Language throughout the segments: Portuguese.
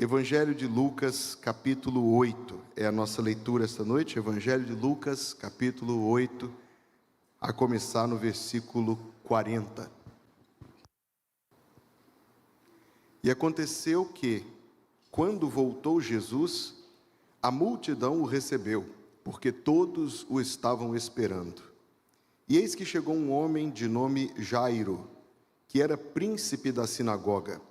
Evangelho de Lucas, capítulo 8, é a nossa leitura esta noite. Evangelho de Lucas, capítulo 8, a começar no versículo 40. E aconteceu que, quando voltou Jesus, a multidão o recebeu, porque todos o estavam esperando. E eis que chegou um homem de nome Jairo, que era príncipe da sinagoga,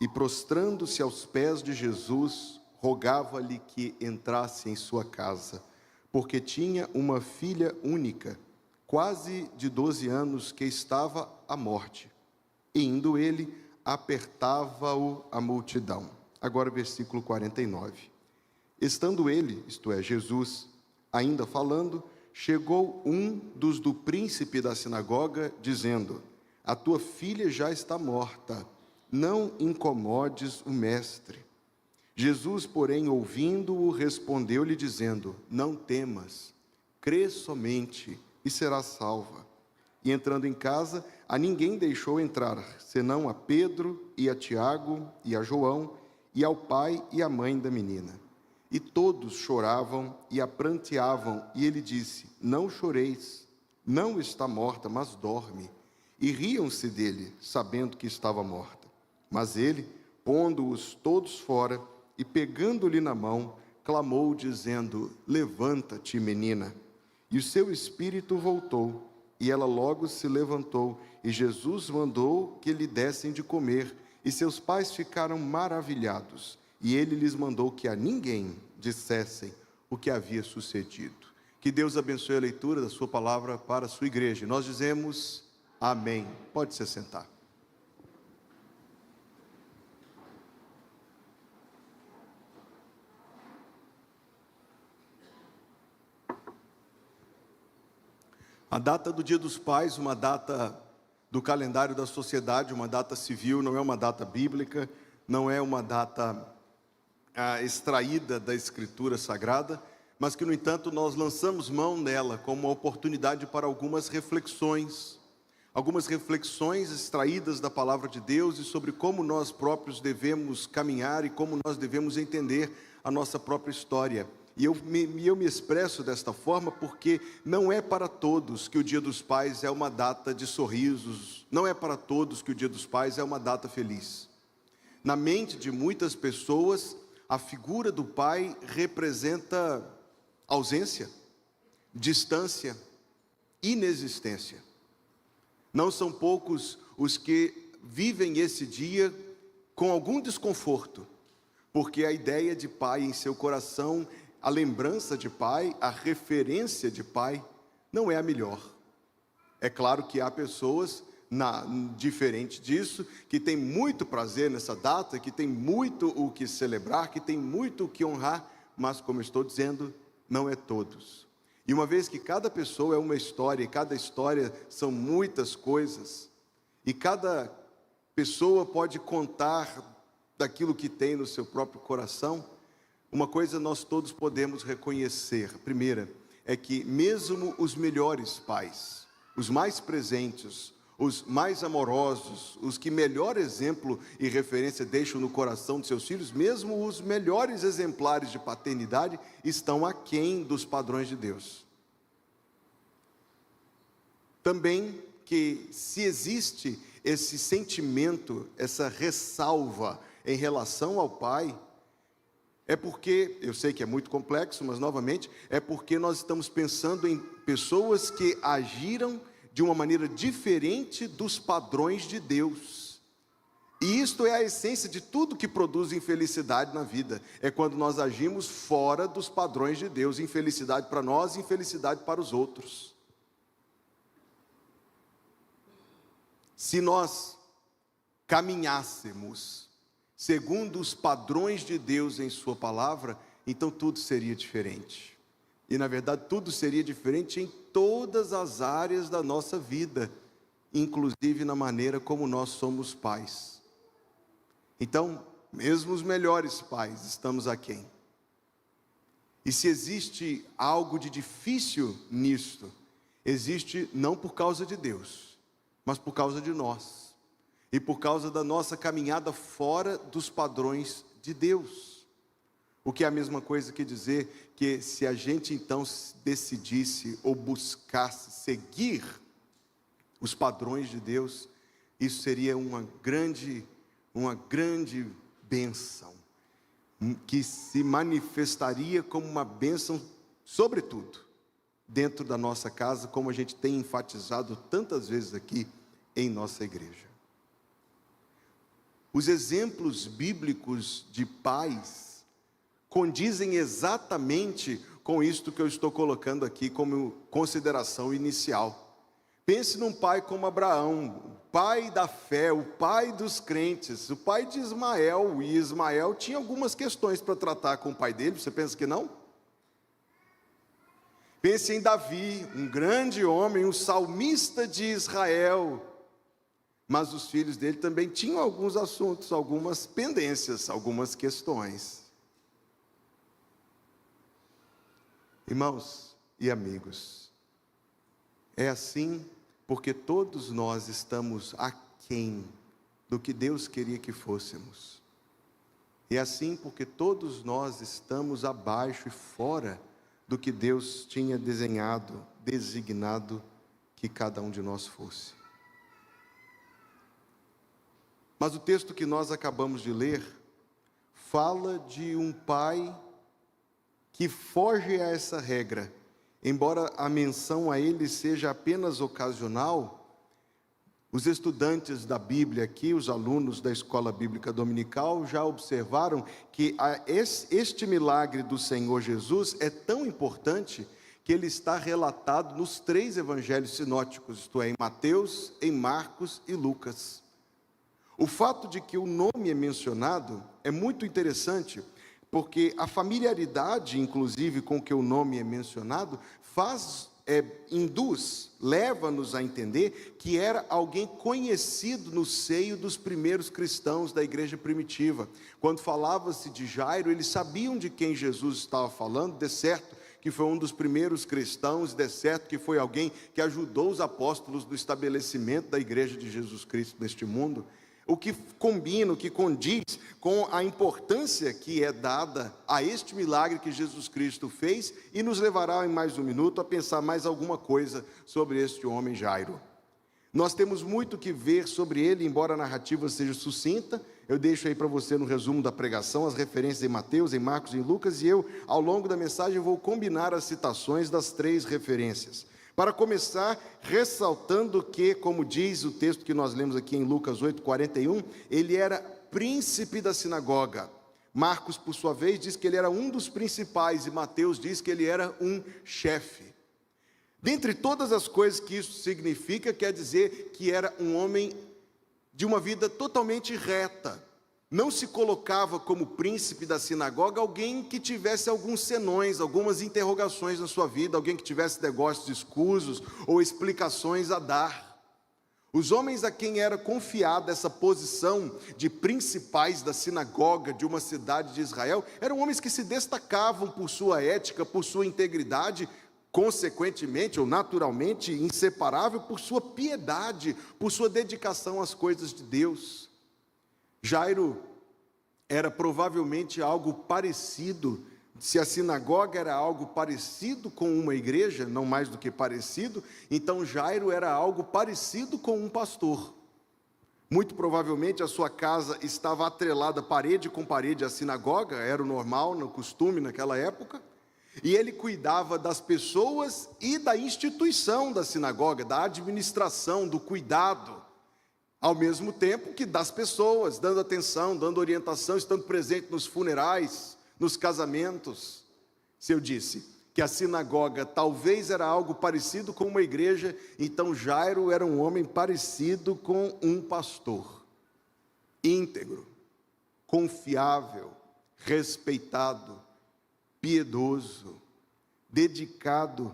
e prostrando-se aos pés de Jesus, rogava-lhe que entrasse em sua casa, porque tinha uma filha única, quase de 12 anos, que estava à morte. E indo ele, apertava-o a multidão. Agora versículo 49. Estando ele, isto é, Jesus, ainda falando, chegou um dos do príncipe da sinagoga, dizendo: a tua filha já está morta, não incomodes o mestre. Jesus, porém, ouvindo-o, respondeu-lhe dizendo: não temas, crê somente e serás salva. E entrando em casa, a ninguém deixou entrar, senão a Pedro e a Tiago e a João, e ao pai e à mãe da menina. E todos choravam e a pranteavam, e ele disse: não choreis, não está morta, mas dorme. E riam-se dele, sabendo que estava morta. Mas ele, pondo-os todos fora e pegando-lhe na mão, clamou, dizendo: levanta-te, menina. E o seu espírito voltou, e ela logo se levantou, e Jesus mandou que lhe dessem de comer, e seus pais ficaram maravilhados, e ele lhes mandou que a ninguém dissessem o que havia sucedido. Que Deus abençoe a leitura da sua palavra para a sua igreja. Nós dizemos amém. Pode se sentar. A data do Dia dos Pais, uma data do calendário da sociedade, uma data civil, não é uma data bíblica, não é uma data extraída da Escritura Sagrada, mas que, no entanto, nós lançamos mão dela como uma oportunidade para algumas reflexões extraídas da Palavra de Deus e sobre como nós próprios devemos caminhar e como nós devemos entender a nossa própria história. E eu me expresso desta forma porque não é para todos que o Dia dos Pais é uma data de sorrisos, não é para todos que o Dia dos Pais é uma data feliz. Na mente de muitas pessoas, a figura do pai representa ausência, distância, inexistência. Não são poucos os que vivem esse dia com algum desconforto, porque a ideia de pai em seu coração, a lembrança de pai, a referência de pai, não é a melhor. É claro que há pessoas, diferente disso, que tem muito prazer nessa data, que tem muito o que celebrar, que tem muito o que honrar, mas, como eu estou dizendo, não é todos. E uma vez que cada pessoa é uma história, e cada história são muitas coisas, e cada pessoa pode contar daquilo que tem no seu próprio coração, uma coisa nós todos podemos reconhecer. A primeira é que mesmo os melhores pais, os mais presentes, os mais amorosos, os que melhor exemplo e referência deixam no coração de seus filhos, mesmo os melhores exemplares de paternidade estão aquém dos padrões de Deus. Também que se existe esse sentimento, essa ressalva em relação ao pai, é porque, eu sei que é muito complexo, mas novamente, é porque nós estamos pensando em pessoas que agiram de uma maneira diferente dos padrões de Deus. E isto é a essência de tudo que produz infelicidade na vida. É quando nós agimos fora dos padrões de Deus. Infelicidade para nós e infelicidade para os outros. Se nós caminhássemos segundo os padrões de Deus em sua palavra, então tudo seria diferente. E na verdade tudo seria diferente em todas as áreas da nossa vida, inclusive na maneira como nós somos pais. Então, mesmo os melhores pais estamos aquém. E se existe algo de difícil nisto, existe não por causa de Deus, mas por causa de nós. E por causa da nossa caminhada fora dos padrões de Deus. O que é a mesma coisa que dizer que se a gente então decidisse ou buscasse seguir os padrões de Deus, isso seria uma grande bênção, que se manifestaria como uma bênção, sobretudo, dentro da nossa casa, como a gente tem enfatizado tantas vezes aqui em nossa igreja. Os exemplos bíblicos de pais condizem exatamente com isto que eu estou colocando aqui como consideração inicial. Pense num pai como Abraão, o pai da fé, o pai dos crentes, o pai de Ismael, e Ismael tinha algumas questões para tratar com o pai dele, você pensa que não? Pense em Davi, um grande homem, um salmista de Israel, mas os filhos dele também tinham alguns assuntos, algumas pendências, algumas questões. Irmãos e amigos, é assim porque todos nós estamos aquém do que Deus queria que fôssemos. É assim porque todos nós estamos abaixo e fora do que Deus tinha desenhado, designado que cada um de nós fosse. Mas o texto que nós acabamos de ler fala de um pai que foge a essa regra. Embora a menção a ele seja apenas ocasional, os estudantes da Bíblia aqui, os alunos da escola bíblica dominical, já observaram que este milagre do Senhor Jesus é tão importante que ele está relatado nos 3 evangelhos sinóticos, isto é, em Mateus, em Marcos e Lucas. O fato de que o nome é mencionado é muito interessante, porque a familiaridade, inclusive, com que o nome é mencionado, leva-nos a entender que era alguém conhecido no seio dos primeiros cristãos da igreja primitiva. Quando falava-se de Jairo, eles sabiam de quem Jesus estava falando, de certo que foi um dos primeiros cristãos, de certo que foi alguém que ajudou os apóstolos no estabelecimento da igreja de Jesus Cristo neste mundo. O que combina, o que condiz com a importância que é dada a este milagre que Jesus Cristo fez, e nos levará em mais um minuto a pensar mais alguma coisa sobre este homem Jairo. Nós temos muito que ver sobre ele, embora a narrativa seja sucinta. Eu deixo aí para você no resumo da pregação as referências em Mateus, em Marcos e em Lucas, e eu, ao longo da mensagem, vou combinar as citações das 3 referências. Para começar, ressaltando que, como diz o texto que nós lemos aqui em Lucas 8:41, ele era príncipe da sinagoga. Marcos, por sua vez, diz que ele era um dos principais, e Mateus diz que ele era um chefe. Dentre todas as coisas que isso significa, quer dizer que era um homem de uma vida totalmente reta. Não se colocava como príncipe da sinagoga alguém que tivesse alguns senões, algumas interrogações na sua vida, alguém que tivesse negócios escusos ou explicações a dar. Os homens a quem era confiada essa posição de principais da sinagoga de uma cidade de Israel, eram homens que se destacavam por sua ética, por sua integridade, consequentemente ou naturalmente inseparável por sua piedade, por sua dedicação às coisas de Deus. Jairo era provavelmente algo parecido, se a sinagoga era algo parecido com uma igreja, não mais do que parecido, então Jairo era algo parecido com um pastor. Muito provavelmente a sua casa estava atrelada parede com parede à sinagoga, era o normal, no costume naquela época, e ele cuidava das pessoas e da instituição da sinagoga, da administração, do cuidado, ao mesmo tempo que das pessoas, dando atenção, dando orientação, estando presente nos funerais, nos casamentos. Se eu disse que a sinagoga talvez era algo parecido com uma igreja, então Jairo era um homem parecido com um pastor, íntegro, confiável, respeitado, piedoso, dedicado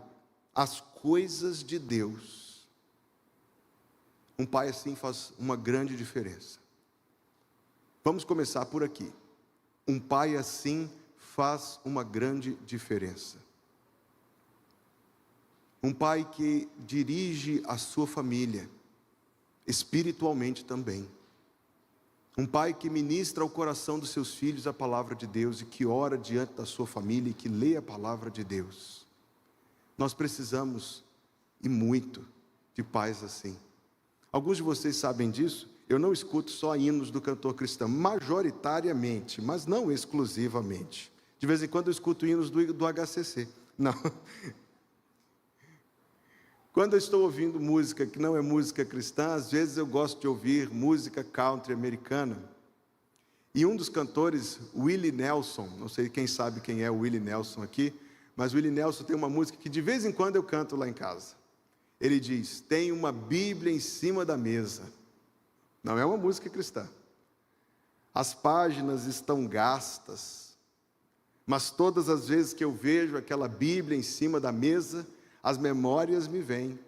às coisas de Deus. Um pai assim faz uma grande diferença. Vamos começar por aqui. Um pai assim faz uma grande diferença. Um pai que dirige a sua família, espiritualmente também. Um pai que ministra ao coração dos seus filhos a palavra de Deus e que ora diante da sua família e que lê a palavra de Deus. Nós precisamos, e muito, de pais assim. Alguns de vocês sabem disso. Eu não escuto só hinos do cantor cristão, majoritariamente, mas não exclusivamente. De vez em quando eu escuto hinos do HCC. Não. Quando eu estou ouvindo música que não é música cristã, às vezes eu gosto de ouvir música country americana. E um dos cantores, Willie Nelson, não sei quem sabe quem é o Willie Nelson aqui, mas o Willie Nelson tem uma música que de vez em quando eu canto lá em casa. Ele diz: tem uma Bíblia em cima da mesa. Não é uma música cristã. As páginas estão gastas, mas todas as vezes que eu vejo aquela Bíblia em cima da mesa, as memórias me vêm.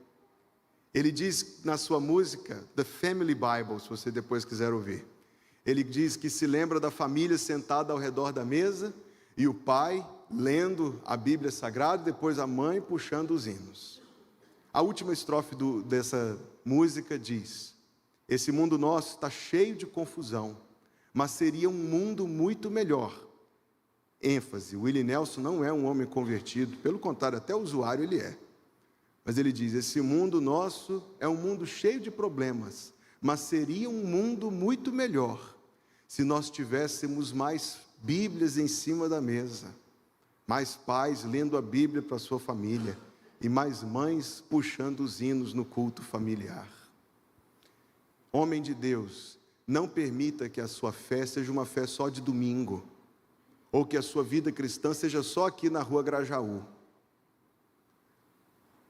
Ele diz na sua música, The Family Bible, se você depois quiser ouvir, ele diz que se lembra da família sentada ao redor da mesa, e o pai lendo a Bíblia Sagrada, depois a mãe puxando os hinos. A última estrofe dessa música diz: esse mundo nosso está cheio de confusão, mas seria um mundo muito melhor. ênfase, Willie Nelson não é um homem convertido, pelo contrário, até usuário ele é. Mas ele diz: esse mundo nosso é um mundo cheio de problemas, mas seria um mundo muito melhor se nós tivéssemos mais Bíblias em cima da mesa, mais pais lendo a Bíblia para a sua família, e mais mães puxando os hinos no culto familiar. Homem de Deus, não permita que a sua fé seja uma fé só de domingo, ou que a sua vida cristã seja só aqui na rua Grajaú.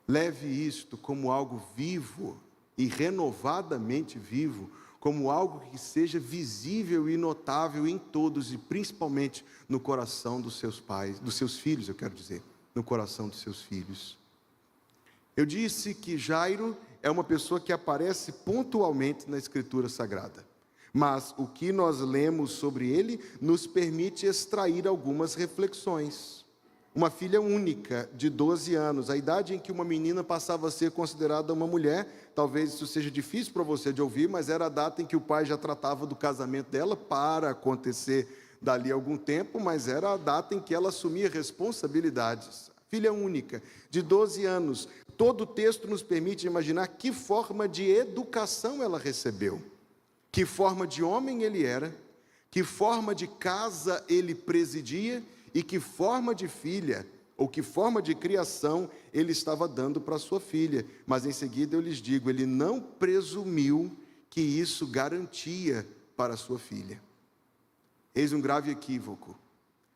Leve isto como algo vivo e renovadamente vivo, como algo que seja visível e notável em todos, e principalmente no coração dos seus pais, dos seus filhos, eu quero dizer, no coração dos seus filhos. Eu disse que Jairo é uma pessoa que aparece pontualmente na Escritura Sagrada, mas o que nós lemos sobre ele nos permite extrair algumas reflexões. Uma filha única, de 12 anos, a idade em que uma menina passava a ser considerada uma mulher. Talvez isso seja difícil para você de ouvir, mas era a data em que o pai já tratava do casamento dela para acontecer dali a algum tempo, mas era a data em que ela assumia responsabilidades. Filha única, de 12 anos. Todo o texto nos permite imaginar que forma de educação ela recebeu, que forma de homem ele era, que forma de casa ele presidia, e que forma de filha, ou que forma de criação ele estava dando para sua filha. Mas em seguida eu lhes digo, ele não presumiu que isso garantia para a sua filha. Eis um grave equívoco,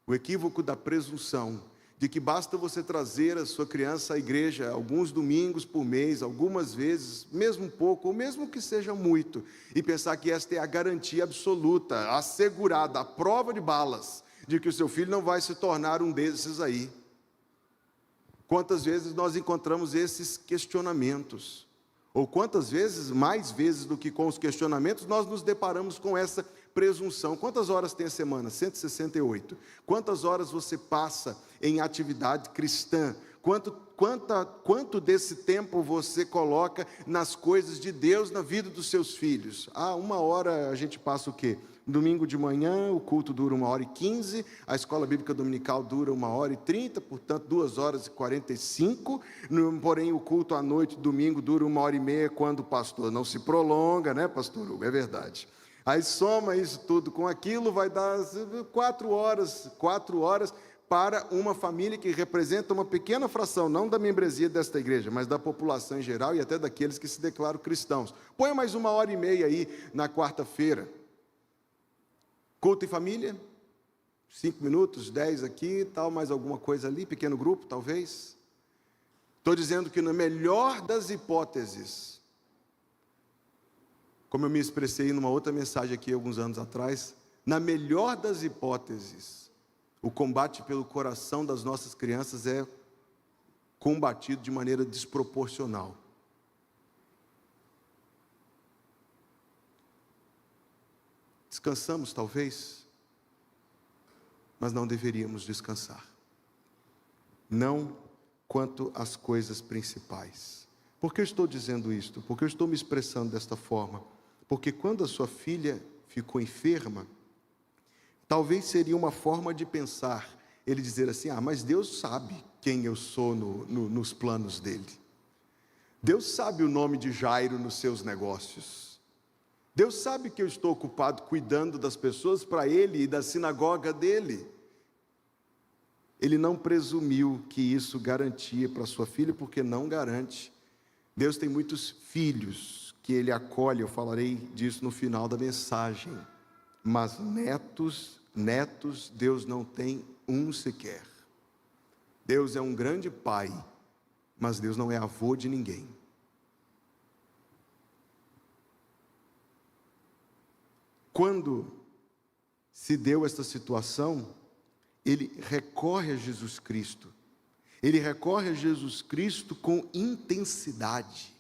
o equívoco da presunção, de que basta você trazer a sua criança à igreja alguns domingos por mês, algumas vezes, mesmo pouco, ou mesmo que seja muito, e pensar que esta é a garantia absoluta, assegurada, a prova de balas, de que o seu filho não vai se tornar um desses aí. Quantas vezes nós encontramos esses questionamentos? Ou quantas vezes, mais vezes do que com os questionamentos, nós nos deparamos com essa presunção? Quantas horas tem a semana? 168. Quantas horas você passa em atividade cristã? Quanto desse tempo você coloca nas coisas de Deus na vida dos seus filhos? Uma hora a gente passa o quê? Domingo de manhã, o culto dura 1h15, a escola bíblica dominical dura 1h30, portanto 2h45, porém o culto à noite, domingo, dura 1h30, quando o pastor não se prolonga, né, pastor Hugo? É verdade. Aí soma isso tudo com aquilo, vai dar 4 horas para uma família que representa uma pequena fração, não da membresia desta igreja, mas da população em geral e até daqueles que se declaram cristãos. Põe mais 1h30 aí na quarta-feira. Culto em família, 5 minutos, 10 aqui, tal, mais alguma coisa ali, pequeno grupo, talvez. Estou dizendo que na melhor das hipóteses, como eu me expressei numa outra mensagem aqui alguns anos atrás, na melhor das hipóteses, o combate pelo coração das nossas crianças é combatido de maneira desproporcional. Descansamos talvez, mas não deveríamos descansar. Não quanto às coisas principais. Por que eu estou dizendo isto? Porque eu estou me expressando desta forma? Porque quando a sua filha ficou enferma, talvez seria uma forma de pensar, ele dizer assim: mas Deus sabe quem eu sou nos planos dele. Deus sabe o nome de Jairo nos seus negócios. Deus sabe que eu estou ocupado cuidando das pessoas para ele e da sinagoga dele. Ele não presumiu que isso garantia para sua filha, porque não garante. Deus tem muitos filhos que ele acolhe, eu falarei disso no final da mensagem. Mas netos, Deus não tem um sequer. Deus é um grande pai, mas Deus não é avô de ninguém. Quando se deu esta situação, ele recorre a Jesus Cristo. Ele recorre a Jesus Cristo com intensidade.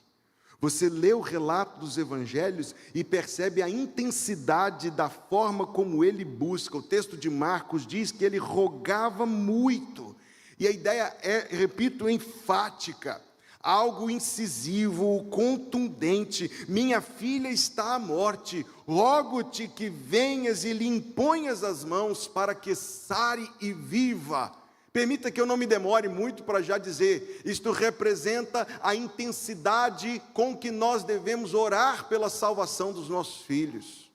Você lê o relato dos evangelhos e percebe a intensidade da forma como ele busca. O texto de Marcos diz que ele rogava muito. E a ideia é, repito, enfática. Algo incisivo, contundente. Minha filha está à morte, rogo-te que venhas e lhe imponhas as mãos para que sare e viva. Permita que eu não me demore muito para já dizer, isto representa a intensidade com que nós devemos orar pela salvação dos nossos filhos.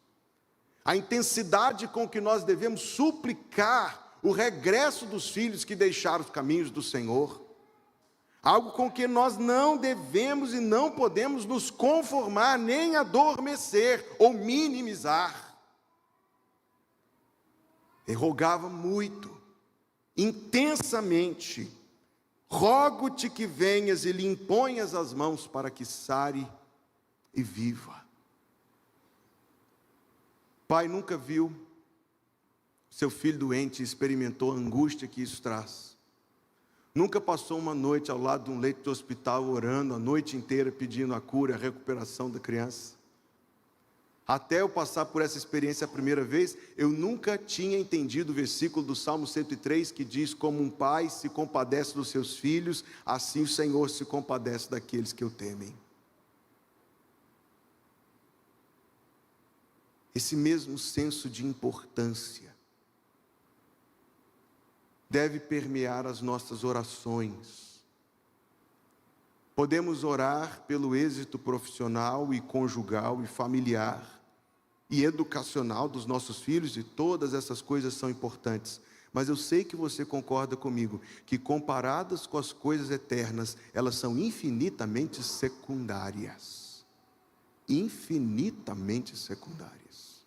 A intensidade com que nós devemos suplicar o regresso dos filhos que deixaram os caminhos do Senhor. Algo com que nós não devemos e não podemos nos conformar, nem adormecer ou minimizar. Ele rogava muito, intensamente: rogo-te que venhas e lhe imponhas as mãos para que sare e viva. Pai nunca viu seu filho doente e experimentou a angústia que isso traz. Nunca passou uma noite ao lado de um leito de hospital orando a noite inteira pedindo a cura, a recuperação da criança. Até eu passar por essa experiência a primeira vez, eu nunca tinha entendido o versículo do Salmo 103 que diz: como um pai se compadece dos seus filhos, assim o Senhor se compadece daqueles que o temem. Esse mesmo senso de importância deve permear as nossas orações. Podemos orar pelo êxito profissional e conjugal e familiar e educacional dos nossos filhos, e todas essas coisas são importantes. Mas eu sei que você concorda comigo, que comparadas com as coisas eternas, elas são infinitamente secundárias. Infinitamente secundárias.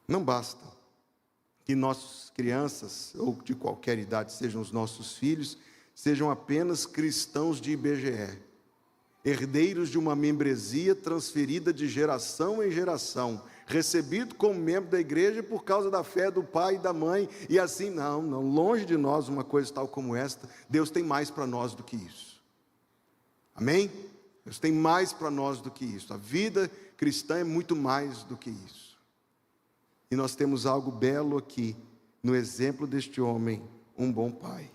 Não basta que nossas crianças, ou de qualquer idade sejam os nossos filhos, sejam apenas cristãos de IBGE, herdeiros de uma membresia transferida de geração em geração, recebido como membro da igreja por causa da fé do pai e da mãe, e assim, não, longe de nós uma coisa tal como esta. Deus tem mais para nós do que isso. Amém? Deus tem mais para nós do que isso. A vida cristã é muito mais do que isso. E nós temos algo belo aqui, no exemplo deste homem, um bom pai.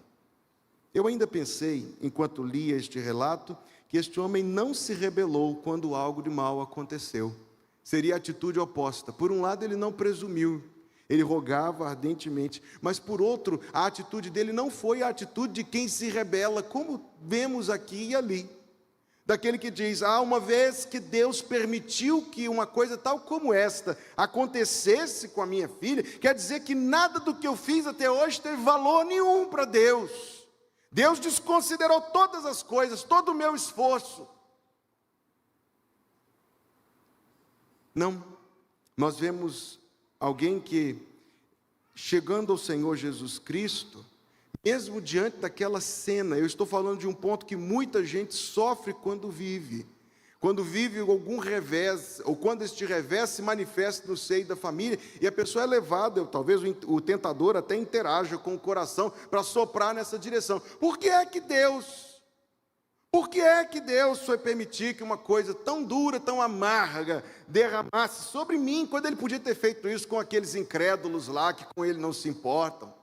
Eu ainda pensei, enquanto lia este relato, que este homem não se rebelou quando algo de mal aconteceu. Seria a atitude oposta. Por um lado, ele não presumiu, ele rogava ardentemente, mas por outro, a atitude dele não foi a atitude de quem se rebela, como vemos aqui e ali. Daquele que diz: uma vez que Deus permitiu que uma coisa tal como esta acontecesse com a minha filha, quer dizer que nada do que eu fiz até hoje teve valor nenhum para Deus. Deus desconsiderou todas as coisas, todo o meu esforço. Não, nós vemos alguém que, chegando ao Senhor Jesus Cristo, mesmo diante daquela cena, eu estou falando de um ponto que muita gente sofre quando vive algum revés, ou quando este revés se manifesta no seio da família, e a pessoa é levada, talvez o tentador até interaja com o coração, para soprar nessa direção. Por que é que Deus foi permitir que uma coisa tão dura, tão amarga, derramasse sobre mim, quando Ele podia ter feito isso com aqueles incrédulos lá, que com Ele não se importam?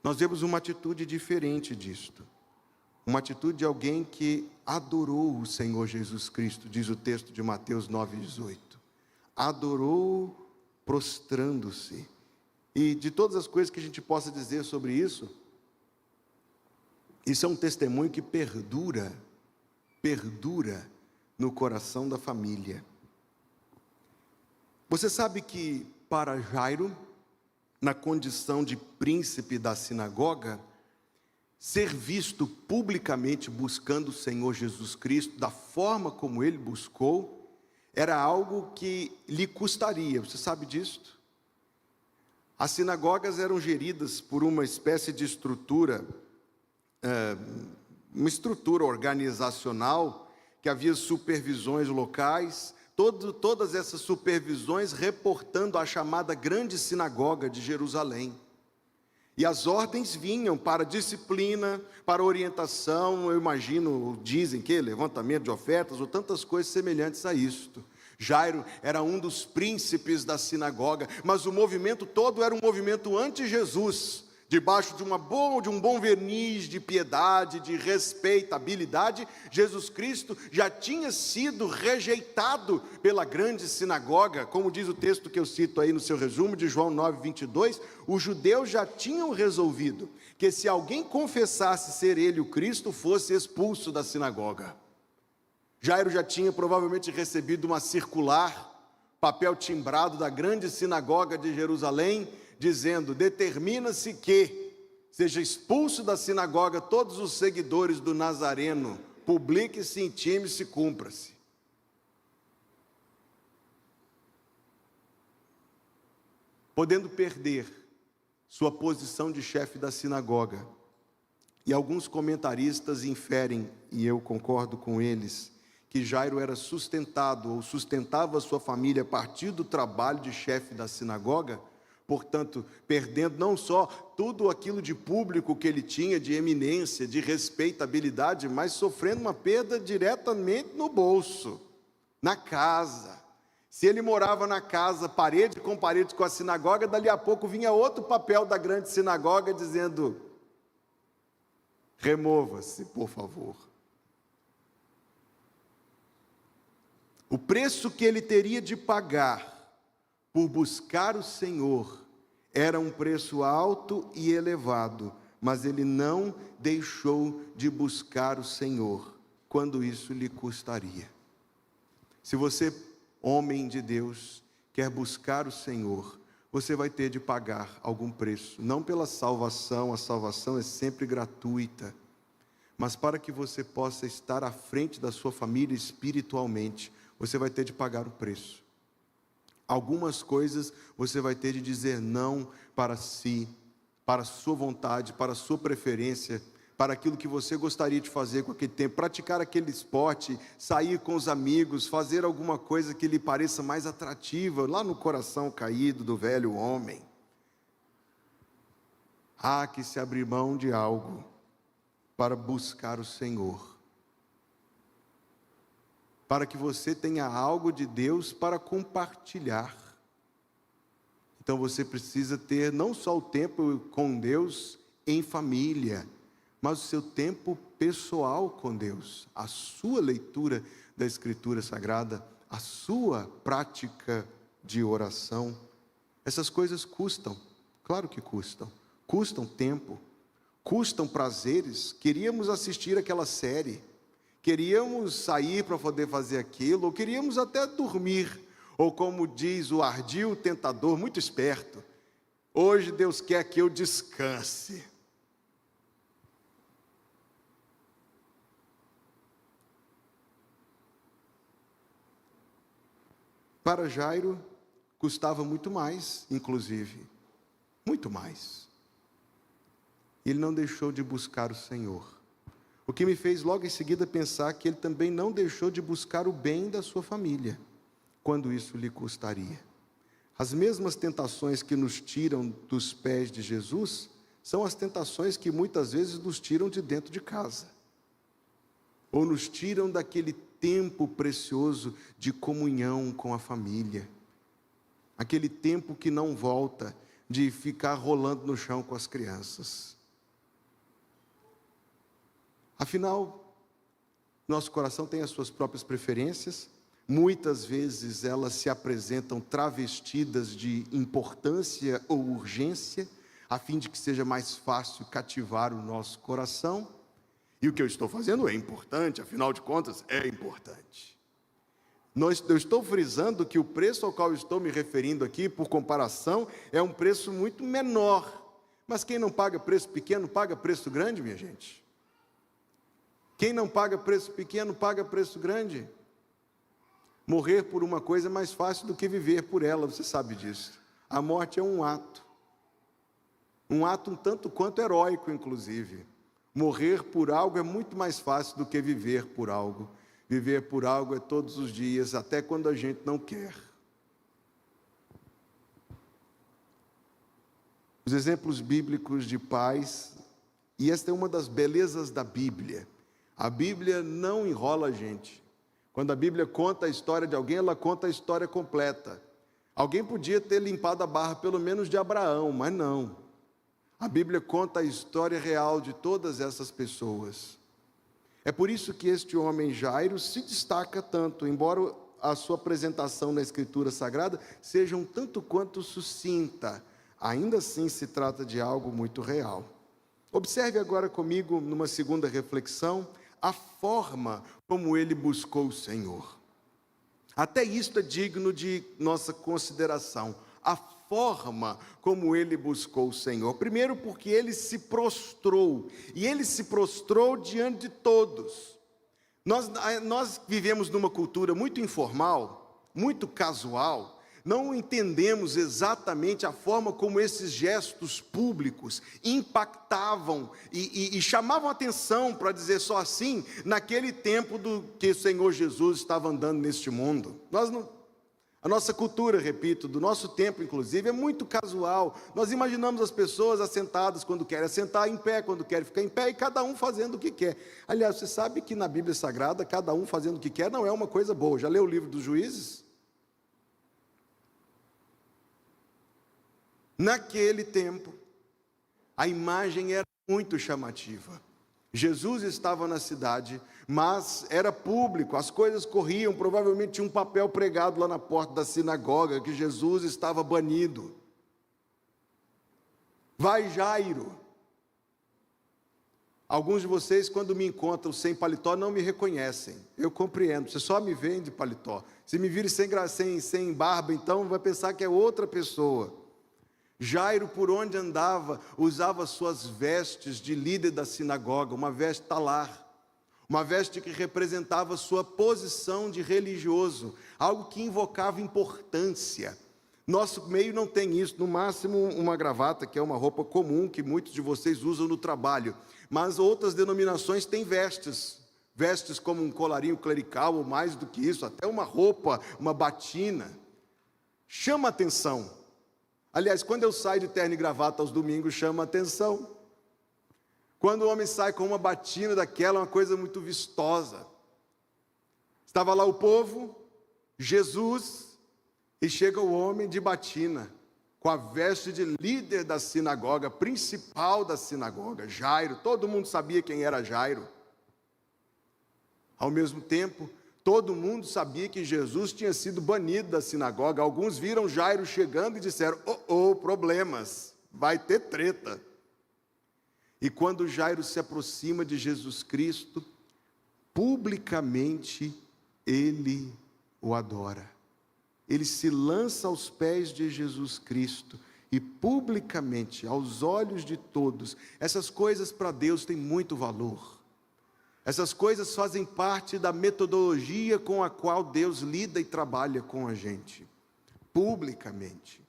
Nós vemos uma atitude diferente disto. uma atitude de alguém que adorou o Senhor Jesus Cristo, diz o texto de Mateus 9,18. Adorou prostrando-se. E de todas as coisas que a gente possa dizer sobre isso, isso é um testemunho que perdura no coração da família. Você sabe que para Jairo, na condição de príncipe da sinagoga, ser visto publicamente buscando o Senhor Jesus Cristo, da forma como ele buscou, era algo que lhe custaria. Você sabe disso? As sinagogas eram geridas por uma espécie de estrutura, uma estrutura organizacional, que havia supervisões locais, todas essas supervisões reportando à chamada grande sinagoga de Jerusalém. E as ordens vinham para disciplina, para orientação, eu imagino, dizem que levantamento de ofertas ou tantas coisas semelhantes a isto. Jairo era um dos príncipes da sinagoga, mas o movimento todo era um movimento anti-Jesus, debaixo de um bom verniz de piedade, de respeitabilidade. Jesus Cristo já tinha sido rejeitado pela grande sinagoga, como diz o texto que eu cito aí no seu resumo, de João 9:22, os judeus já tinham resolvido que se alguém confessasse ser ele o Cristo, fosse expulso da sinagoga. Jairo já tinha provavelmente recebido uma circular, papel timbrado da grande sinagoga de Jerusalém, dizendo: determina-se que seja expulso da sinagoga todos os seguidores do Nazareno, publique-se, intime-se, cumpra-se. Podendo perder sua posição de chefe da sinagoga, e alguns comentaristas inferem, e eu concordo com eles, que Jairo era sustentado ou sustentava a sua família a partir do trabalho de chefe da sinagoga, portanto, perdendo não só tudo aquilo de público que ele tinha, de eminência, de respeitabilidade, mas sofrendo uma perda diretamente no bolso, na casa. Se ele morava na casa, parede com a sinagoga, dali a pouco vinha outro papel da grande sinagoga dizendo: remova-se, por favor. O preço que ele teria de pagar por buscar o Senhor era um preço alto e elevado, mas ele não deixou de buscar o Senhor, quando isso lhe custaria. Se você, homem de Deus, quer buscar o Senhor, você vai ter de pagar algum preço, não pela salvação, a salvação é sempre gratuita, mas para que você possa estar à frente da sua família espiritualmente, você vai ter de pagar o preço. Algumas coisas você vai ter de dizer não para si, para a sua vontade, para a sua preferência, para aquilo que você gostaria de fazer com aquele tempo, praticar aquele esporte, sair com os amigos, fazer alguma coisa que lhe pareça mais atrativa, lá no coração caído do velho homem. Há que se abrir mão de algo para buscar o Senhor, para que você tenha algo de Deus para compartilhar. Então você precisa ter não só o tempo com Deus em família, mas o seu tempo pessoal com Deus, a sua leitura da Escritura Sagrada, a sua prática de oração. Essas coisas custam, claro que custam. Custam tempo, custam prazeres. Queríamos assistir aquela série, queríamos sair para poder fazer aquilo, ou queríamos até dormir, ou como diz o ardil tentador, muito esperto: hoje Deus quer que eu descanse. Para Jairo, custava muito mais, inclusive, muito mais. Ele não deixou de buscar o Senhor. O que me fez logo em seguida pensar que ele também não deixou de buscar o bem da sua família, quando isso lhe custaria. As mesmas tentações que nos tiram dos pés de Jesus, são as tentações que muitas vezes nos tiram de dentro de casa, ou nos tiram daquele tempo precioso de comunhão com a família, aquele tempo que não volta, de ficar rolando no chão com as crianças. Afinal, nosso coração tem as suas próprias preferências, muitas vezes elas se apresentam travestidas de importância ou urgência, a fim de que seja mais fácil cativar o nosso coração. E o que eu estou fazendo é importante, afinal de contas, é importante. Eu estou frisando que o preço ao qual estou me referindo aqui, por comparação, é um preço muito menor. Mas quem não paga preço pequeno, paga preço grande, minha gente. Quem não paga preço pequeno, paga preço grande. Morrer por uma coisa é mais fácil do que viver por ela, você sabe disso. A morte é um ato um tanto quanto heróico, inclusive. Morrer por algo é muito mais fácil do que viver por algo. Viver por algo é todos os dias, até quando a gente não quer. Os exemplos bíblicos de pais, e esta é uma das belezas da Bíblia. A Bíblia não enrola a gente. Quando a Bíblia conta a história de alguém, ela conta a história completa. Alguém podia ter limpado a barra, pelo menos de Abraão, mas não. A Bíblia conta a história real de todas essas pessoas. É por isso que este homem Jairo se destaca tanto, embora a sua apresentação na Escritura Sagrada seja um tanto quanto sucinta. Ainda assim se trata de algo muito real. Observe agora comigo, numa segunda reflexão, a forma como ele buscou o Senhor. Até isto é digno de nossa consideração. A forma como ele buscou o Senhor. Primeiro porque ele se prostrou, e ele se prostrou diante de todos. Nós vivemos numa cultura muito informal, muito casual, não entendemos exatamente a forma como esses gestos públicos impactavam e chamavam atenção, para dizer só assim, naquele tempo do que o Senhor Jesus estava andando neste mundo. A nossa cultura, repito, do nosso tempo inclusive, é muito casual. Nós imaginamos as pessoas assentadas quando querem assentar, em pé quando querem ficar em pé, e cada um fazendo o que quer. Aliás, você sabe que na Bíblia Sagrada, cada um fazendo o que quer não é uma coisa boa. Já leu o livro dos Juízes? Naquele tempo, a imagem era muito chamativa. Jesus estava na cidade, mas era público, as coisas corriam, provavelmente tinha um papel pregado lá na porta da sinagoga, que Jesus estava banido. Vai, Jairo. Alguns de vocês, quando me encontram sem paletó, não me reconhecem. Eu compreendo, você só me vê de paletó. Se me virem sem barba, então vai pensar que é outra pessoa. Jairo, por onde andava, usava suas vestes de líder da sinagoga, uma veste talar, uma veste que representava sua posição de religioso, algo que invocava importância. Nosso meio não tem isso, no máximo uma gravata, que é uma roupa comum que muitos de vocês usam no trabalho, mas outras denominações têm vestes como um colarinho clerical, ou mais do que isso, até uma roupa, uma batina. Chama atenção. Aliás, quando eu saio de terno e gravata aos domingos, chama atenção. Quando o homem sai com uma batina daquela, é uma coisa muito vistosa. Estava lá o povo, Jesus, e chega o homem de batina, com a veste de líder da sinagoga, principal da sinagoga, Jairo. Todo mundo sabia quem era Jairo. Ao mesmo tempo, todo mundo sabia que Jesus tinha sido banido da sinagoga. Alguns viram Jairo chegando e disseram: problemas, vai ter treta. E quando Jairo se aproxima de Jesus Cristo, publicamente ele o adora. Ele se lança aos pés de Jesus Cristo e publicamente, aos olhos de todos, essas coisas para Deus têm muito valor. Essas coisas fazem parte da metodologia com a qual Deus lida e trabalha com a gente, publicamente.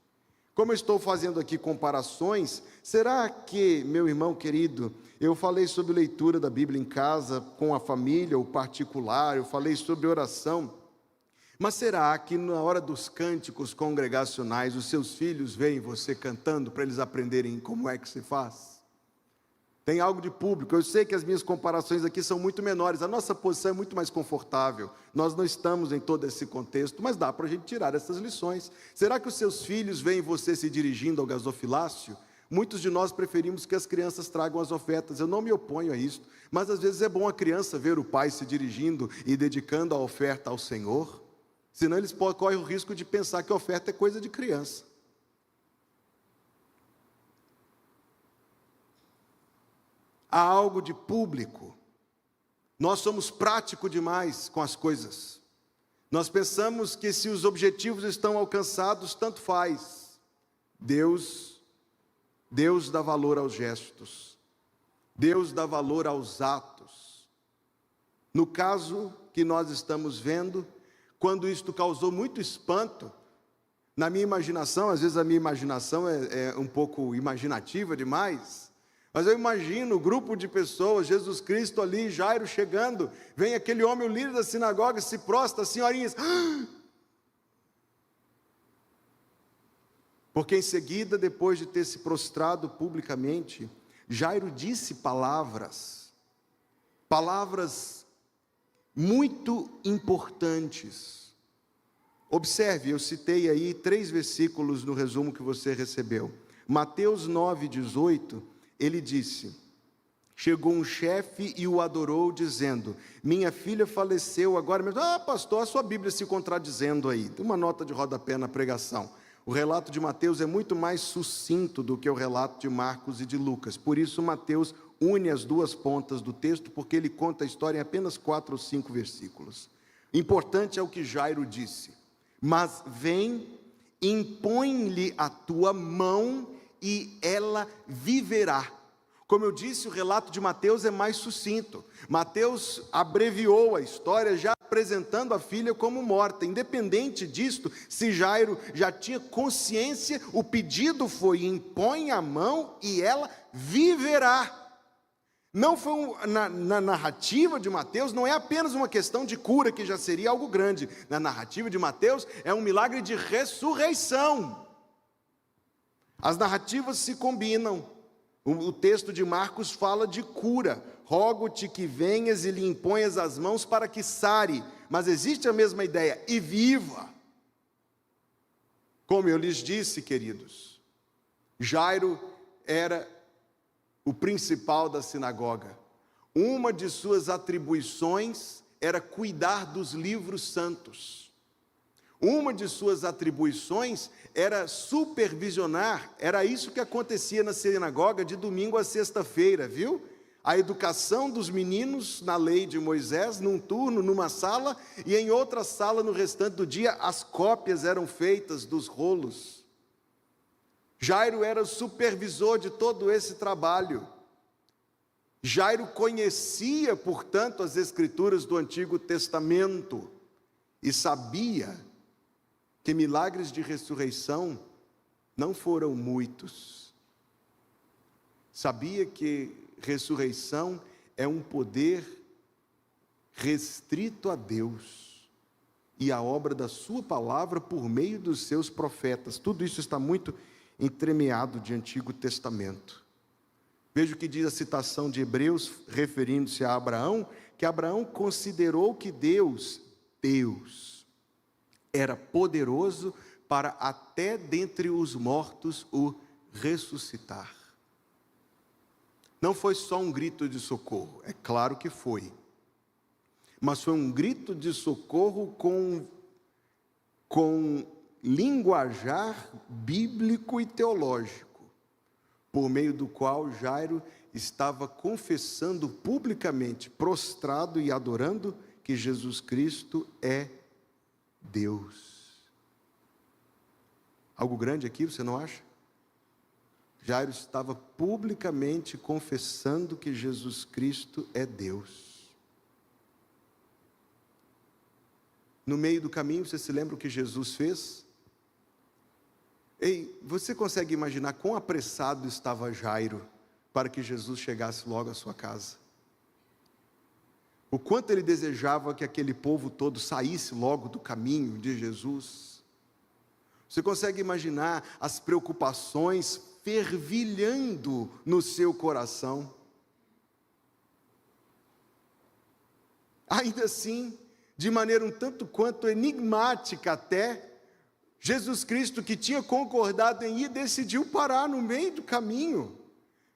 Como eu estou fazendo aqui comparações, será que, meu irmão querido, eu falei sobre leitura da Bíblia em casa, com a família, ou particular, eu falei sobre oração, mas será que na hora dos cânticos congregacionais, os seus filhos veem você cantando para eles aprenderem como é que se faz? Tem algo de público. Eu sei que as minhas comparações aqui são muito menores, a nossa posição é muito mais confortável, nós não estamos em todo esse contexto, mas dá para a gente tirar essas lições. Será que os seus filhos veem você se dirigindo ao gasofilácio? Muitos de nós preferimos que as crianças tragam as ofertas. Eu não me oponho a isso, mas às vezes é bom a criança ver o pai se dirigindo e dedicando a oferta ao Senhor, senão eles correm o risco de pensar que a oferta é coisa de criança. Há algo de público. Nós somos práticos demais com as coisas. Nós pensamos que se os objetivos estão alcançados, tanto faz. Deus dá valor aos gestos. Deus dá valor aos atos. No caso que nós estamos vendo, quando isto causou muito espanto, na minha imaginação, às vezes a minha imaginação é um pouco imaginativa demais, mas eu imagino o grupo de pessoas, Jesus Cristo ali, Jairo chegando, vem aquele homem, o líder da sinagoga, se prostra, as senhorinhas, porque em seguida, depois de ter se prostrado publicamente, Jairo disse palavras muito importantes. Observe, eu citei aí 3 versículos no resumo que você recebeu. Mateus 9:18, ele disse: chegou um chefe e o adorou, dizendo: minha filha faleceu agora mesmo. Pastor, a sua Bíblia se contradizendo aí. Tem uma nota de rodapé na pregação. O relato de Mateus é muito mais sucinto do que o relato de Marcos e de Lucas. Por isso Mateus une as 2 pontas do texto, porque ele conta a história em apenas 4 ou 5 versículos. Importante é o que Jairo disse: mas vem, impõe-lhe a tua mão e ela viverá. Como eu disse, o relato de Mateus é mais sucinto. Mateus abreviou a história, já apresentando a filha como morta. Independente disto, se Jairo já tinha consciência, o pedido foi: impõe a mão e ela viverá. Não foi na narrativa de Mateus, não é apenas uma questão de cura, que já seria algo grande. Na narrativa de Mateus, é um milagre de ressurreição. As narrativas se combinam. O texto de Marcos fala de cura. Rogo-te que venhas e lhe imponhas as mãos para que sare. Mas existe a mesma ideia: e viva. Como eu lhes disse, queridos, Jairo era o principal da sinagoga. Uma de suas atribuições era cuidar dos livros santos. Uma de suas atribuições era supervisionar, era isso que acontecia na sinagoga de domingo a sexta-feira, viu? A educação dos meninos na lei de Moisés, num turno, numa sala, e em outra sala no restante do dia, as cópias eram feitas dos rolos. Jairo era o supervisor de todo esse trabalho. Jairo conhecia, portanto, as escrituras do Antigo Testamento e sabia que milagres de ressurreição não foram muitos. Sabia que ressurreição é um poder restrito a Deus e a obra da sua palavra por meio dos seus profetas. Tudo isso está muito entremeado de Antigo Testamento. Veja o que diz a citação de Hebreus, referindo-se a Abraão, que Abraão considerou que Deus era poderoso para até dentre os mortos o ressuscitar. Não foi só um grito de socorro, é claro que foi, mas foi um grito de socorro com linguajar bíblico e teológico, por meio do qual Jairo estava confessando publicamente, prostrado e adorando, que Jesus Cristo é Deus. Algo grande aqui, você não acha? Jairo estava publicamente confessando que Jesus Cristo é Deus. No meio do caminho, você se lembra o que Jesus fez? Ei, você consegue imaginar quão apressado estava Jairo para que Jesus chegasse logo à sua casa? O quanto ele desejava que aquele povo todo saísse logo do caminho de Jesus. Você consegue imaginar as preocupações fervilhando no seu coração? Ainda assim, de maneira um tanto quanto enigmática até, Jesus Cristo, que tinha concordado em ir, decidiu parar no meio do caminho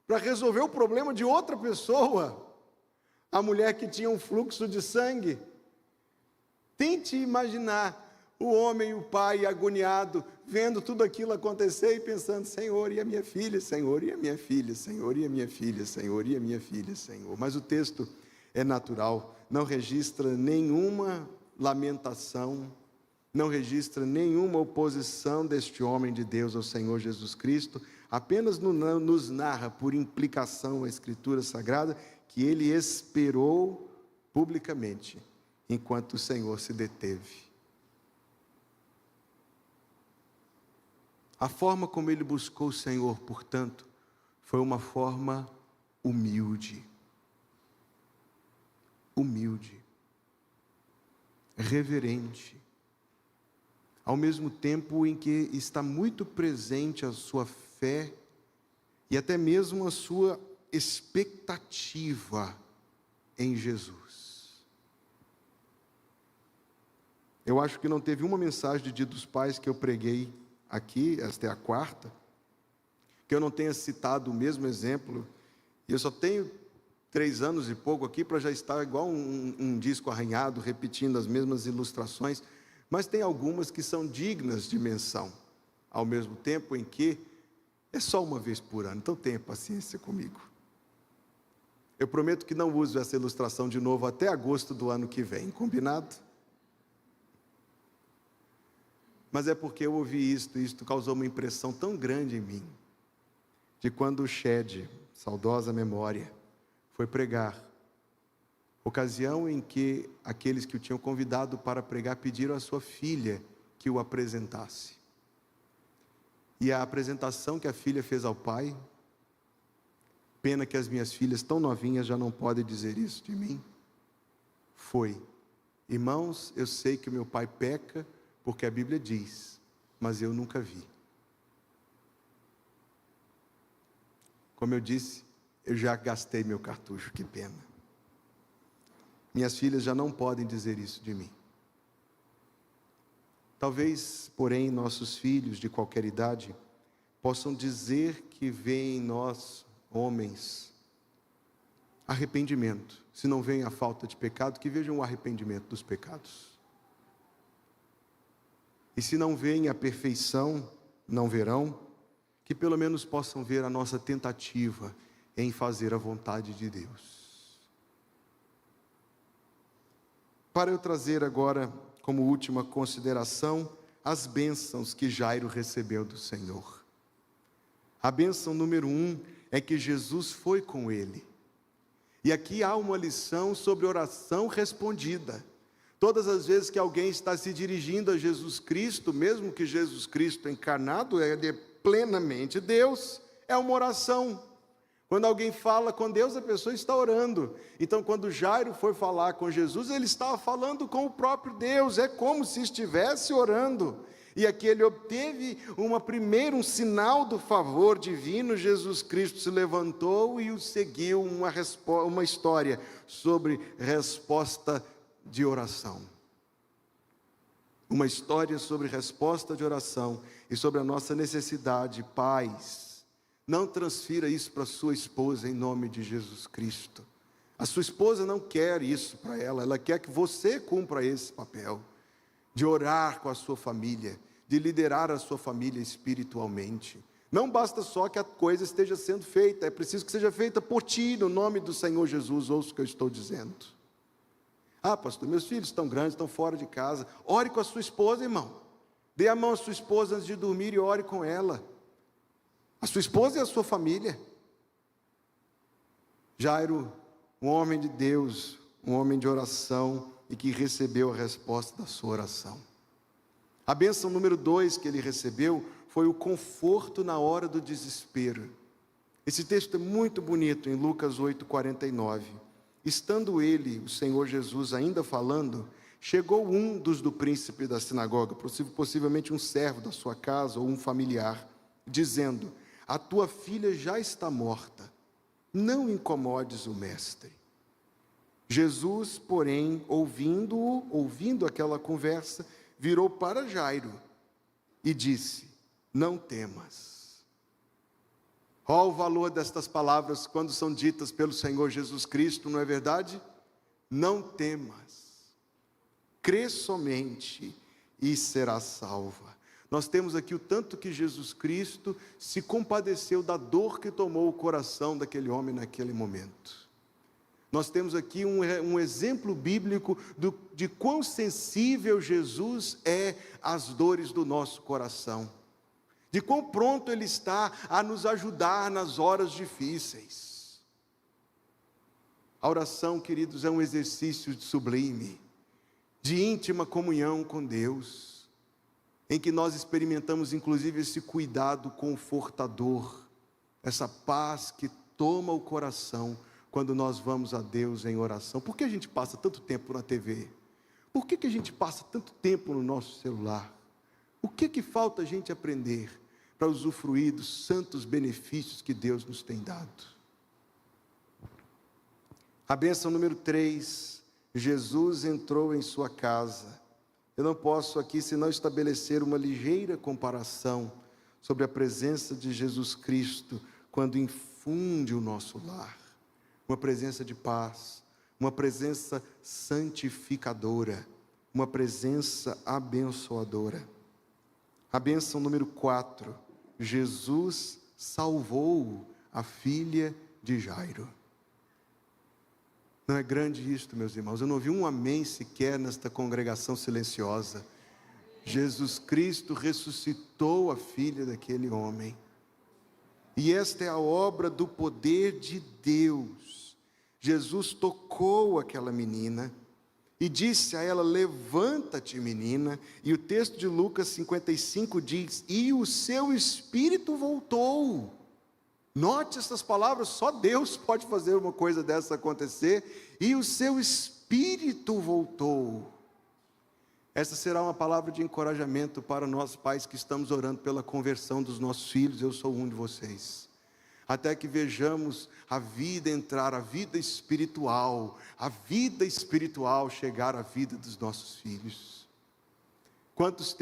para resolver o problema de outra pessoa, a mulher que tinha um fluxo de sangue. Tente imaginar o homem e o pai agoniado, vendo tudo aquilo acontecer e pensando: Senhor, e a minha filha? Senhor, e a minha filha? Senhor, e a minha filha? Senhor, e a minha filha? Senhor. Mas o texto é natural, não registra nenhuma lamentação, não registra nenhuma oposição deste homem de Deus ao Senhor Jesus Cristo, apenas nos narra, por implicação a Escritura Sagrada, que ele esperou publicamente, enquanto o Senhor se deteve. A forma como ele buscou o Senhor, portanto, foi uma forma humilde. Humilde. Reverente. Ao mesmo tempo em que está muito presente a sua fé e até mesmo a sua expectativa em Jesus. Eu acho que não teve uma mensagem de Dia dos Pais que eu preguei aqui, esta é a quarta, que eu não tenha citado o mesmo exemplo, e eu só tenho 3 anos e pouco aqui para já estar igual um disco arranhado, repetindo as mesmas ilustrações, mas tem algumas que são dignas de menção, ao mesmo tempo em que é só uma vez por ano, então tenha paciência comigo. Eu prometo que não uso essa ilustração de novo até agosto do ano que vem, combinado? Mas é porque eu ouvi isto causou uma impressão tão grande em mim, de quando o Shed, saudosa memória, foi pregar, ocasião em que aqueles que o tinham convidado para pregar pediram à sua filha que o apresentasse. E a apresentação que a filha fez ao pai, pena que as minhas filhas tão novinhas já não podem dizer isso de mim, foi: irmãos, eu sei que o meu pai peca, porque a Bíblia diz, mas eu nunca vi. Como eu disse, eu já gastei meu cartucho, que pena. Minhas filhas já não podem dizer isso de mim. Talvez, porém, nossos filhos de qualquer idade possam dizer que veem em nós, homens, arrependimento. Se não veem a falta de pecado, que vejam o arrependimento dos pecados. E se não veem a perfeição, não verão, que pelo menos possam ver a nossa tentativa em fazer a vontade de Deus. Para eu trazer agora, como última consideração, as bênçãos que Jairo recebeu do Senhor. A bênção número 1 é que Jesus foi com ele. E aqui há uma lição sobre oração respondida. Todas as vezes que alguém está se dirigindo a Jesus Cristo, mesmo que Jesus Cristo encarnado é plenamente Deus, é uma oração. Quando alguém fala com Deus, a pessoa está orando. Então, quando Jairo foi falar com Jesus, ele estava falando com o próprio Deus, é como se estivesse orando. E aqui ele obteve um sinal do favor divino. Jesus Cristo se levantou e o seguiu, uma história sobre resposta de oração. Uma história sobre resposta de oração e sobre a nossa necessidade. Pais, não transfira isso para sua esposa em nome de Jesus Cristo. A sua esposa não quer isso para ela, ela quer que você cumpra esse papel, de orar com a sua família, de liderar a sua família espiritualmente. Não basta só que a coisa esteja sendo feita, é preciso que seja feita por ti, no nome do Senhor Jesus, ouça o que eu estou dizendo. Ah, pastor, meus filhos estão grandes, estão fora de casa. Ore com a sua esposa, irmão. Dê a mão à sua esposa antes de dormir e ore com ela. A sua esposa e a sua família. Jairo, um homem de Deus, um homem de oração e que recebeu a resposta da sua oração. A bênção número 2 que ele recebeu foi o conforto na hora do desespero. Esse texto é muito bonito em Lucas 8:49. Estando ele, o Senhor Jesus, ainda falando, chegou um do príncipe da sinagoga, possivelmente um servo da sua casa ou um familiar, dizendo: a tua filha já está morta, não incomodes o mestre. Jesus, porém, ouvindo aquela conversa, virou para Jairo e disse: não temas. Qual o valor destas palavras quando são ditas pelo Senhor Jesus Cristo, não é verdade? Não temas, crê somente e serás salva. Nós temos aqui o tanto que Jesus Cristo se compadeceu da dor que tomou o coração daquele homem naquele momento. Nós temos aqui um exemplo bíblico de quão sensível Jesus é às dores do nosso coração, de quão pronto Ele está a nos ajudar nas horas difíceis. A oração, queridos, é um exercício sublime, de íntima comunhão com Deus, em que nós experimentamos inclusive esse cuidado confortador, essa paz que toma o coração quando nós vamos a Deus em oração. Por que a gente passa tanto tempo na TV? Por que a gente passa tanto tempo no nosso celular? O que falta a gente aprender para usufruir dos santos benefícios que Deus nos tem dado? A bênção número 3, Jesus entrou em sua casa. Eu não posso aqui senão estabelecer uma ligeira comparação sobre a presença de Jesus Cristo quando infunde o nosso lar. Uma presença de paz, uma presença santificadora, uma presença abençoadora. A bênção número 4, Jesus salvou a filha de Jairo. Não é grande isto, meus irmãos? Eu não ouvi um amém sequer nesta congregação silenciosa. Jesus Cristo ressuscitou a filha daquele homem. E esta é a obra do poder de Deus. Jesus tocou aquela menina e disse a ela: levanta-te, menina. E o texto de Lucas 55 diz: e o seu espírito voltou. Note essas palavras, só Deus pode fazer uma coisa dessa acontecer. E o seu espírito voltou. Essa será uma palavra de encorajamento para nós pais que estamos orando pela conversão dos nossos filhos. Eu sou um de vocês. Até que vejamos a vida entrar, a vida espiritual chegar à vida dos nossos filhos. Quantos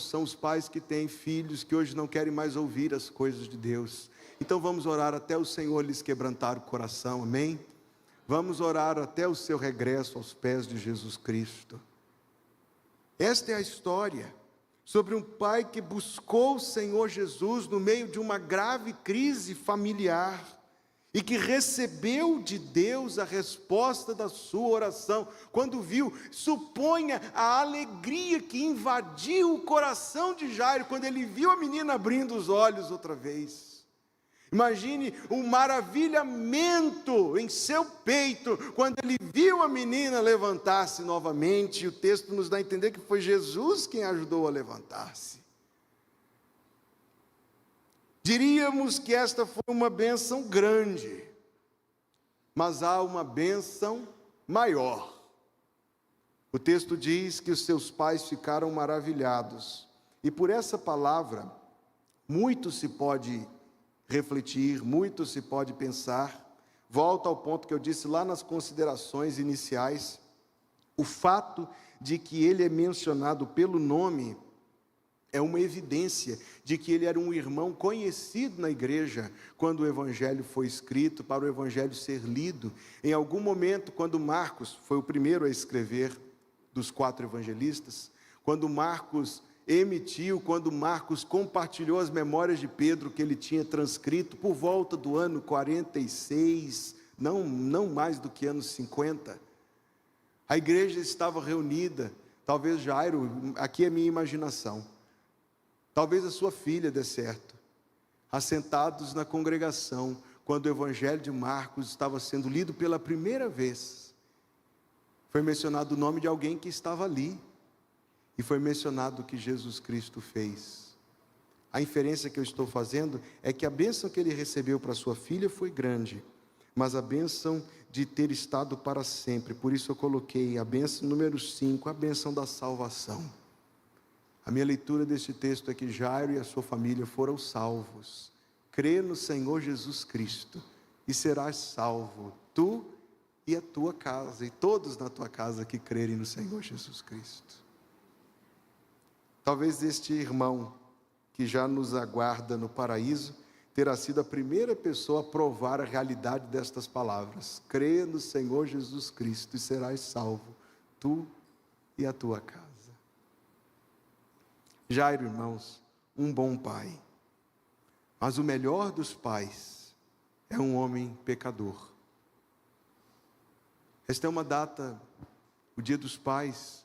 são os pais que têm filhos que hoje não querem mais ouvir as coisas de Deus? Então vamos orar até o Senhor lhes quebrantar o coração, amém? Vamos orar até o seu regresso aos pés de Jesus Cristo. Esta é a história sobre um pai que buscou o Senhor Jesus no meio de uma grave crise familiar e que recebeu de Deus a resposta da sua oração. Quando viu, suponha a alegria que invadiu o coração de Jairo quando ele viu a menina abrindo os olhos outra vez. Imagine o maravilhamento em seu peito quando ele viu a menina levantar-se novamente. E o texto nos dá a entender que foi Jesus quem ajudou a levantar-se. Diríamos que esta foi uma bênção grande, mas há uma bênção maior. O texto diz que os seus pais ficaram maravilhados. E por essa palavra, muito se pode refletir, muito se pode pensar. Volto ao ponto que eu disse lá nas considerações iniciais. O fato de que ele é mencionado pelo nome é uma evidência de que ele era um irmão conhecido na igreja quando o evangelho foi escrito, para o evangelho ser lido. Em algum momento, quando Marcos foi o primeiro a escrever dos 4 evangelistas, quando Marcos compartilhou as memórias de Pedro que ele tinha transcrito por volta do ano 46, não mais do que anos 50, a igreja estava reunida, talvez Jairo, aqui é minha imaginação, talvez a sua filha dê certo, assentados na congregação, quando o evangelho de Marcos estava sendo lido pela primeira vez, foi mencionado o nome de alguém que estava ali, e foi mencionado o que Jesus Cristo fez. A inferência que eu estou fazendo é que a bênção que ele recebeu para sua filha foi grande, mas a bênção de ter estado para sempre, por isso eu coloquei a bênção número 5, a bênção da salvação. A minha leitura deste texto é que Jairo e a sua família foram salvos. Crê no Senhor Jesus Cristo e serás salvo, tu e a tua casa, e todos na tua casa que crerem no Senhor Jesus Cristo. Talvez este irmão que já nos aguarda no paraíso terá sido a primeira pessoa a provar a realidade destas palavras. Creia no Senhor Jesus Cristo e serás salvo, tu e a tua casa. Jairo, irmãos, um bom pai. Mas o melhor dos pais é um homem pecador. Esta é uma data, o Dia dos Pais,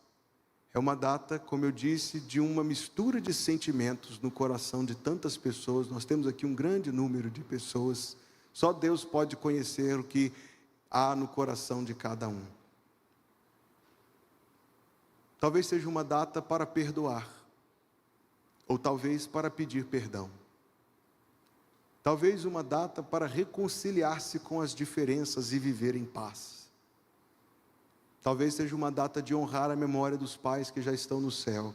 é uma data, como eu disse, de uma mistura de sentimentos no coração de tantas pessoas. Nós temos aqui um grande número de pessoas. Só Deus pode conhecer o que há no coração de cada um. Talvez seja uma data para perdoar, ou talvez para pedir perdão. Talvez uma data para reconciliar-se com as diferenças e viver em paz. Talvez seja uma data de honrar a memória dos pais que já estão no céu.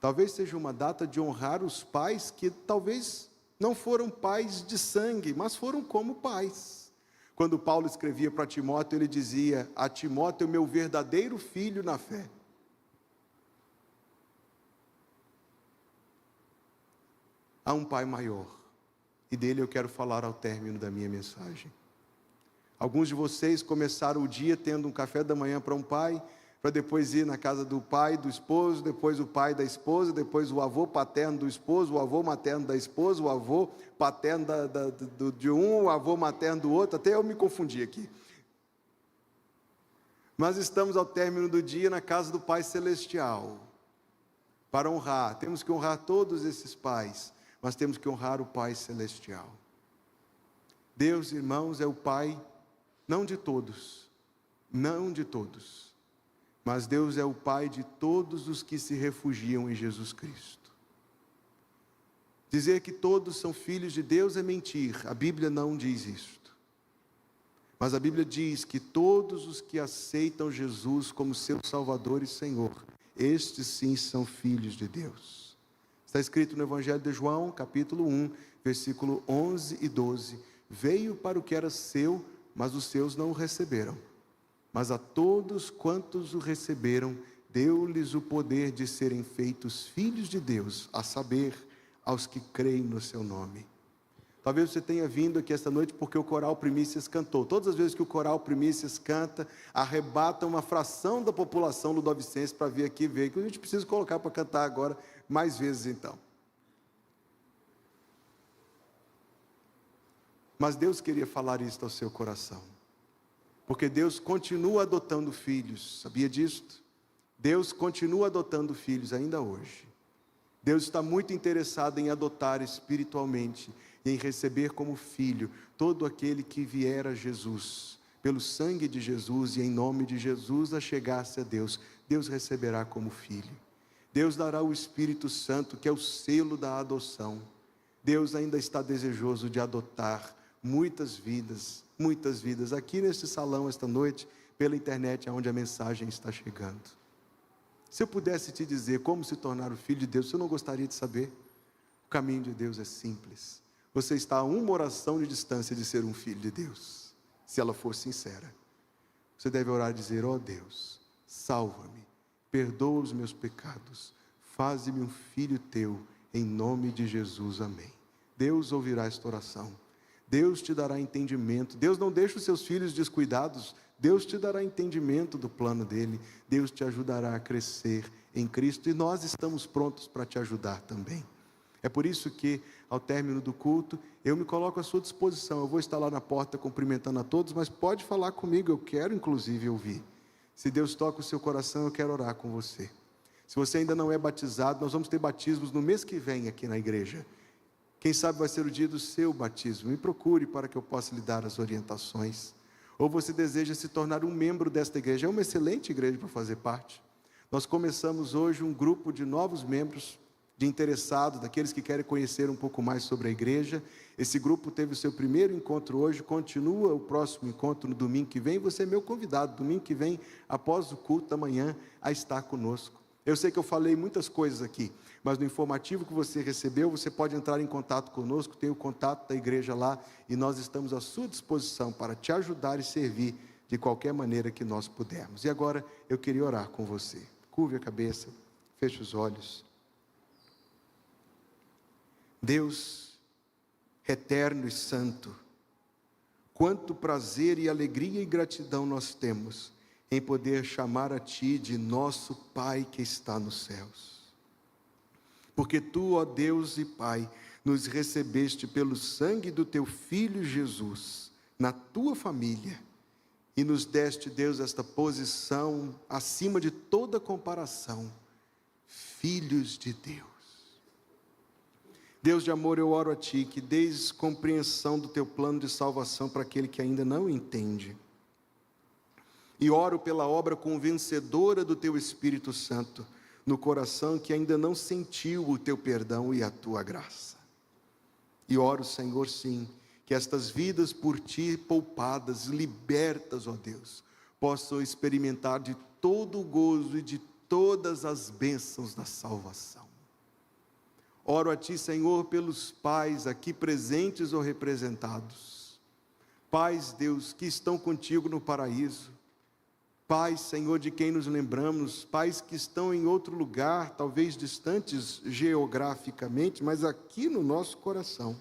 Talvez seja uma data de honrar os pais que talvez não foram pais de sangue, mas foram como pais. Quando Paulo escrevia para Timóteo, ele dizia: a Timóteo, meu verdadeiro filho na fé. Há um pai maior, e dele eu quero falar ao término da minha mensagem. Alguns de vocês começaram o dia tendo um café da manhã para um pai, para depois ir na casa do pai do esposo, depois o pai da esposa, depois o avô paterno do esposo, o avô materno da esposa, o avô paterno de um, o avô materno do outro, até eu me confundi aqui. Mas estamos ao término do dia na casa do Pai Celestial, para honrar, temos que honrar todos esses pais, mas temos que honrar o Pai Celestial. Deus, irmãos, é o Pai, não de todos, mas Deus é o Pai de todos os que se refugiam em Jesus Cristo. Dizer que todos são filhos de Deus é mentir, a Bíblia não diz isto. Mas a Bíblia diz que todos os que aceitam Jesus como seu Salvador e Senhor, estes sim são filhos de Deus. Está escrito no Evangelho de João, capítulo 1, versículo 11 e 12. Veio para o que era seu, mas os seus não o receberam. Mas a todos quantos o receberam, deu-lhes o poder de serem feitos filhos de Deus, a saber, aos que creem no seu nome. Talvez você tenha vindo aqui esta noite porque o coral Primícias cantou. Todas as vezes que o coral Primícias canta, arrebata uma fração da população ludovicense para vir aqui ver, que a gente precisa colocar para cantar agora mais vezes então. Mas Deus queria falar isso ao seu coração, porque Deus continua adotando filhos, sabia disto? Deus continua adotando filhos ainda hoje. Deus está muito interessado em adotar espiritualmente e em receber como filho todo aquele que vier a Jesus, pelo sangue de Jesus e em nome de Jesus, a chegar-se a Deus. Deus receberá como filho. Deus dará o Espírito Santo, que é o selo da adoção. Deus ainda está desejoso de adotar muitas vidas aqui neste salão esta noite, pela internet, aonde a mensagem está chegando. Se eu pudesse te dizer como se tornar o filho de Deus, você não gostaria de saber? O caminho de Deus é simples. Você está a uma oração de distância de ser um filho de Deus, se ela for sincera. Você deve orar e dizer: ó Deus, salva-me, perdoa os meus pecados, faze-me um filho teu, em nome de Jesus, amém. Deus ouvirá esta oração. Deus te dará entendimento. Deus não deixa os seus filhos descuidados. Deus te dará entendimento do plano dele. Deus te ajudará a crescer em Cristo. E nós estamos prontos para te ajudar também. É por isso que, ao término do culto, eu me coloco à sua disposição. Eu vou estar lá na porta cumprimentando a todos, mas pode falar comigo. Eu quero, inclusive, ouvir. Se Deus toca o seu coração, eu quero orar com você. Se você ainda não é batizado, nós vamos ter batismos no mês que vem aqui na igreja. Quem sabe vai ser o dia do seu batismo. Me procure para que eu possa lhe dar as orientações. Ou você deseja se tornar um membro desta igreja. É uma excelente igreja para fazer parte. Nós começamos hoje um grupo de novos membros, de interessados, daqueles que querem conhecer um pouco mais sobre a igreja. Esse grupo teve o seu primeiro encontro hoje, continua o próximo encontro no domingo que vem. Você é meu convidado, domingo que vem, após o culto da manhã, a estar conosco. Eu sei que eu falei muitas coisas aqui, mas no informativo que você recebeu, você pode entrar em contato conosco, tem o contato da igreja lá, e nós estamos à sua disposição para te ajudar e servir de qualquer maneira que nós pudermos. E agora eu queria orar com você. Curve a cabeça, Feche os olhos. Deus, eterno e santo, quanto prazer e alegria e gratidão nós temos em poder chamar a Ti de nosso Pai que está nos céus. Porque Tu, ó Deus e Pai, nos recebeste pelo sangue do Teu Filho Jesus, na Tua família, e nos deste, Deus, esta posição acima de toda comparação, filhos de Deus. Deus de amor, eu oro a Ti, que dês compreensão do Teu plano de salvação para aquele que ainda não entende. E oro pela obra convencedora do Teu Espírito Santo, no coração que ainda não sentiu o Teu perdão e a Tua graça. E oro, Senhor, sim, que estas vidas por Ti poupadas, libertas, ó Deus, possam experimentar de todo o gozo e de todas as bênçãos da salvação. Oro a Ti, Senhor, pelos pais aqui presentes ou representados. Pais, Deus, que estão contigo no paraíso. Pais, Senhor, de quem nos lembramos. Pais que estão em outro lugar, talvez distantes geograficamente, mas aqui no nosso coração.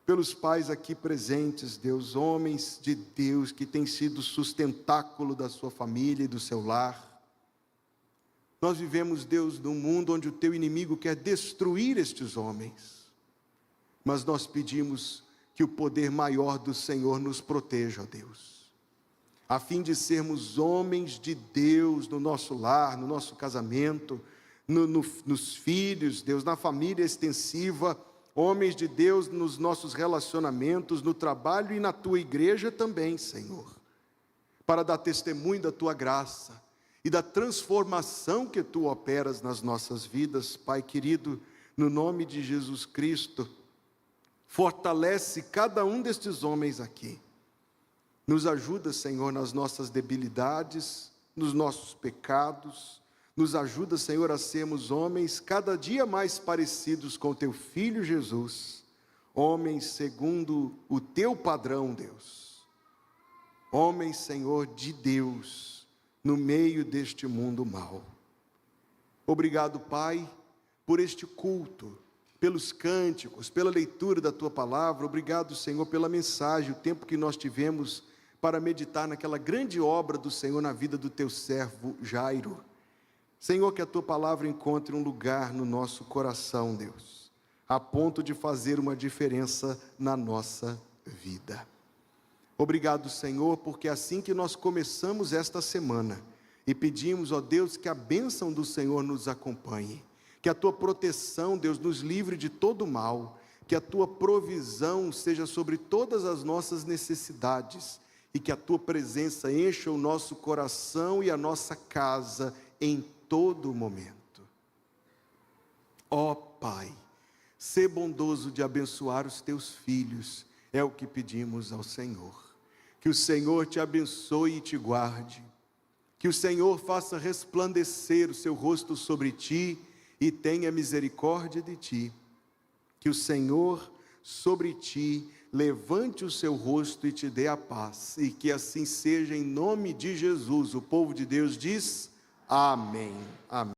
Pelos pais aqui presentes, Deus, homens de Deus que têm sido sustentáculo da sua família e do seu lar. Nós vivemos, Deus, num mundo onde o Teu inimigo quer destruir estes homens. Mas nós pedimos que o poder maior do Senhor nos proteja, ó Deus. A fim de sermos homens de Deus no nosso lar, no nosso casamento, nos filhos, Deus, na família extensiva, homens de Deus nos nossos relacionamentos, no trabalho e na Tua igreja também, Senhor. Para dar testemunho da Tua graça e da transformação que Tu operas nas nossas vidas, Pai querido, no nome de Jesus Cristo, fortalece cada um destes homens aqui. Nos ajuda, Senhor, nas nossas debilidades, nos nossos pecados. Nos ajuda, Senhor, a sermos homens cada dia mais parecidos com Teu Filho Jesus. Homens segundo o Teu padrão, Deus. Homens, Senhor, de Deus, no meio deste mundo mau. Obrigado, Pai, por este culto, pelos cânticos, pela leitura da Tua palavra. Obrigado, Senhor, pela mensagem, o tempo que nós tivemos para meditar naquela grande obra do Senhor na vida do Teu servo Jairo. Senhor, que a Tua palavra encontre um lugar no nosso coração, Deus, a ponto de fazer uma diferença na nossa vida. Obrigado, Senhor, porque assim que nós começamos esta semana e pedimos, ó Deus, que a bênção do Senhor nos acompanhe, que a Tua proteção, Deus, nos livre de todo mal, que a Tua provisão seja sobre todas as nossas necessidades e que a Tua presença encha o nosso coração e a nossa casa em todo momento. Ó Pai, sê bondoso de abençoar os Teus filhos, é o que pedimos ao Senhor. Que o Senhor te abençoe e te guarde, que o Senhor faça resplandecer o seu rosto sobre ti e tenha misericórdia de ti, que o Senhor sobre ti levante o seu rosto e te dê a paz, e que assim seja em nome de Jesus. O povo de Deus diz: amém. Amém.